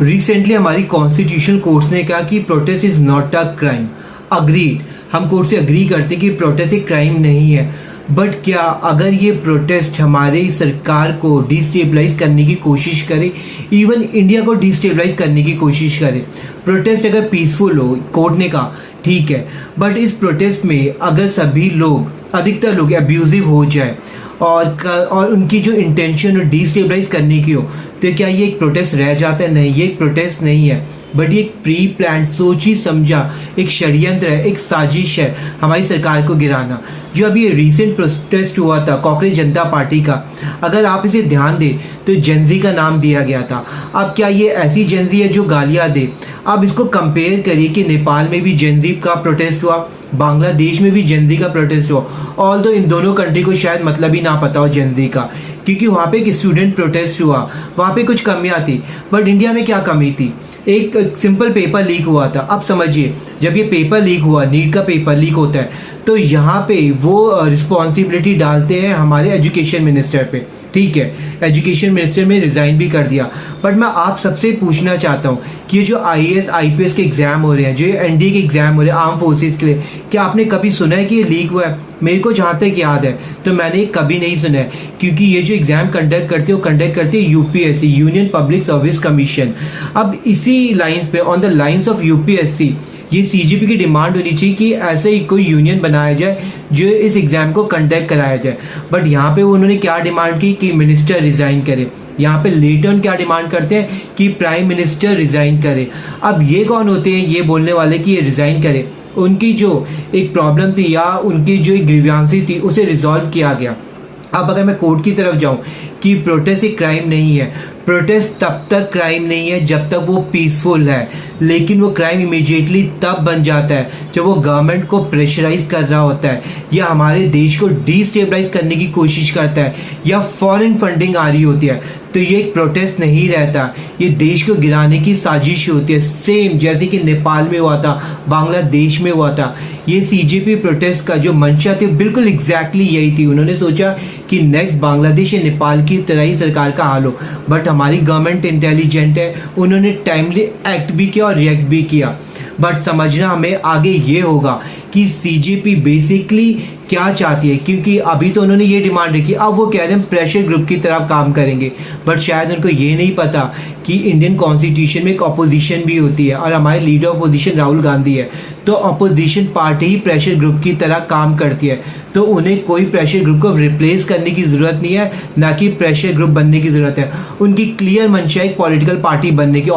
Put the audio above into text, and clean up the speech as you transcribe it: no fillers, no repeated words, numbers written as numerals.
Recently हमारी constitution court ने कहा कि protest is not a crime. Agreed, हम कोर्ट से अग्री करते हैं कि प्रोटेस्ट एक क्राइम नहीं है। बट क्या अगर ये प्रोटेस्ट हमारी सरकार को डिस्टेबलाइज करने की कोशिश करे, इवन इंडिया को डिस्टेबलाइज करने की कोशिश करे, प्रोटेस्ट अगर पीसफुल हो, कोर्ट ने कहा ठीक है, बट इस प्रोटेस्ट में अगर सभी लोग, अधिकतर लोग अब्यूजिव हो जाए और उनकी जो इंटेंशन हो डिस्टेबलाइज करने की हो, तो क्या ये एक प्रोटेस्ट रह जाता है? नहीं, ये एक प्रोटेस्ट नहीं है, बट ये एक प्री प्लान, सोची समझा एक षड्यंत्र है, एक साजिश है हमारी सरकार को गिराना। जो अभी रिसेंट प्रोटेस्ट हुआ था कॉकरोच जनता पार्टी का, अगर आप इसे ध्यान दें तो जेनजी का नाम दिया गया था। अब क्या ये ऐसी जेनजी है जो गालियां दे? आप इसको कंपेयर करिए कि नेपाल में भी जेनजी का प्रोटेस्ट हुआ, बांग्लादेश में भी जेनजी का प्रोटेस्ट हुआ। ऑल दो इन दोनों कंट्री को शायद मतलब ही ना पता हो जेनजी का, क्योंकि वहाँ पे एक स्टूडेंट प्रोटेस्ट हुआ, वहाँ पे कुछ कमियाँ थी। बट इंडिया में क्या कमी थी? एक सिंपल पेपर लीक हुआ था। अब समझिए, जब ये पेपर लीक हुआ, नीट का पेपर लीक होता है, तो यहाँ पे वो रिस्पॉन्सिबिलिटी डालते हैं हमारे एजुकेशन मिनिस्टर पे। ठीक है, एजुकेशन मिनिस्टर ने रिजाइन भी कर दिया। बट मैं आप सबसे पूछना चाहता हूँ कि ये जो IAS IPS के एग्जाम हो रहे हैं, जो NDA के एग्जाम हो रहे हैं आर्म फोर्सेस के लिए, क्या आपने कभी सुना है कि ये लीक हुआ है? मेरे को जहाँ तक याद है तो मैंने कभी नहीं सुना है, क्योंकि ये जो एग्जाम कंडक्ट करते हैं वो कंडक्ट करती है UPSC, union public service commission. अब इसी लाइन्स पे, on the lines of UPSC, ये CGP की डिमांड होनी चाहिए कि ऐसे ही कोई यूनियन बनाया जाए जो इस एग्जाम को कंडक्ट कराया जाए। बट यहाँ पे उन्होंने क्या डिमांड की कि मिनिस्टर रिजाइन करे। यहाँ पे लेटर क्या डिमांड करते हैं कि प्राइम मिनिस्टर रिजाइन करे। अब ये कौन होते हैं ये बोलने वाले कि ये रिजाइन करे? उनकी जो एक प्रॉब्लम थी या उनकी जो एक ग्रीवांसी थी उसे रिजॉल्व किया गया। अब अगर मैं कोर्ट की तरफ जाऊं कि प्रोटेस्ट एक क्राइम नहीं है, प्रोटेस्ट तब तक क्राइम नहीं है जब तक वो पीसफुल है, लेकिन वो क्राइम इमीडिएटली तब बन जाता है जब वो गवर्नमेंट को प्रेशराइज कर रहा होता है, या हमारे देश को डिस्टेबलाइज करने की कोशिश करता है, या फॉरेन फंडिंग आ रही होती है। तो ये एक प्रोटेस्ट नहीं रहता, ये देश को गिराने की साजिश होती है। सेम जैसे कि नेपाल में हुआ था, बांग्लादेश में हुआ था। ये CGP प्रोटेस्ट का जो मंशा थी बिल्कुल एग्जैक्टली यही थी। उन्होंने सोचा कि नेक्स्ट बांग्लादेश या नेपाल की तरह ही सरकार का हाल हो। बट हमारी गवर्नमेंट इंटेलिजेंट है, उन्होंने टाइमली एक्ट भी किया और रिएक्ट भी किया। बट समझना हमें आगे ये होगा कि CGP बेसिकली क्या चाहती है, क्योंकि अभी तो उन्होंने ये डिमांड रखी, अब वो कह रहे हैं प्रेशर ग्रुप की तरफ काम करेंगे। बट शायद उनको ये नहीं पता कि इंडियन कॉन्स्टिट्यूशन में एक अपोजिशन भी होती है और हमारे लीडर अपोजिशन राहुल गांधी है। तो अपोजिशन पार्टी ही प्रेशर ग्रुप की तरह काम करती है, तो उन्हें कोई प्रेशर ग्रुप को रिप्लेस करने की जरूरत नहीं है, ना कि प्रेशर ग्रुप बनने की जरूरत है। उनकी क्लियर मंशा है एक पॉलिटिकल पार्टी बनने की।